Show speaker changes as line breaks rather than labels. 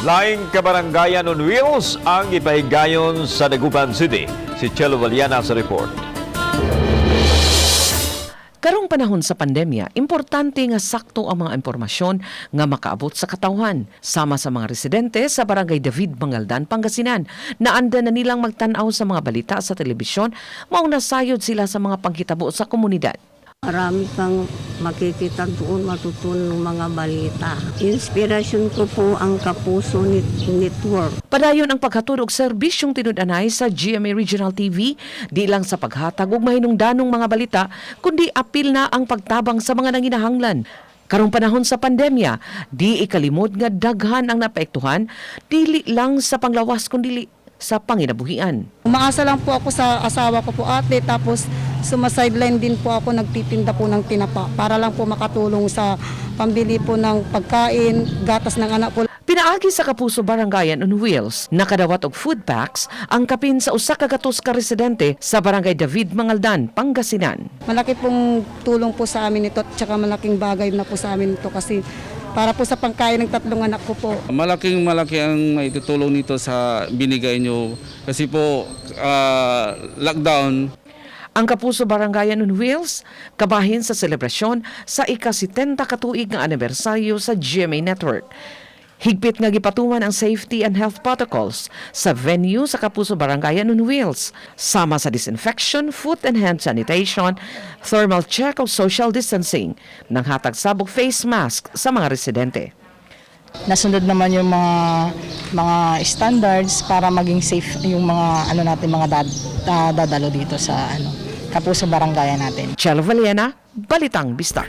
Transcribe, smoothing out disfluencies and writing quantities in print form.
Laing kabaranggayan on wheels ang ipahigayon sa Dagupan City. Si Chelo Valiana sa report.
Karong panahon sa pandemya, importante nga sakto ang mga impormasyon nga makaabot sa katawhan. Sama sa mga residente sa Barangay David Mangaldan, Pangasinan, naanda na nilang magtanaw sa mga balita sa telebisyon, mauna sayod sila sa mga panghitabo sa komunidad.
Marami kang makikita doon, matutunan ng mga balita. Inspirasyon ko po ang Kapuso Network.
Padayon ang paghatod og serbisyong tinud-anay sa GMA Regional TV, di lang sa paghatag og mahinungdanong mga balita, kundi apil na ang pagtabang sa mga nanginahanglan. Karong panahon sa pandemya, di ikalimot nga daghan ang naapektuhan, dili lang sa panglawas kundi sa panginabuhian.
Umaasa lang po ako sa asawa ko po ate, tapos sumasideline din po ako, nagtitinda po ng tinapa para lang po makatulong sa pambili po ng pagkain, gatas ng anak po.
Pinaagi sa Kapuso Barangayan on Wheels, nakadawat og food packs ang kapin sa usa ka gatos ka residente sa Barangay David Mangaldan, Pangasinan.
Malaki pong tulong po sa amin ito at saka malaking bagay na po sa amin ito kasi para po sa pangkain ng tatlong anak ko po.
Malaki ang maitutulong nito sa binigay nyo kasi po lockdown.
Ang Kapuso Barangayan on Wheels, kabahin sa selebrasyon sa ika-70 katuig nga anibersaryo sa GMA Network. Higpit nga gipatuman ang safety and health protocols sa venue sa Kapuso Barangayan on Wheels, sama sa disinfection, foot and hand sanitation, thermal check o social distancing, nang hatag sabog face mask sa mga residente.
Nasunod naman yung mga standards para maging safe yung mga dadalo dito sa Kapuso Barangayan natin.
Chelo Valiana, Balitang Bista.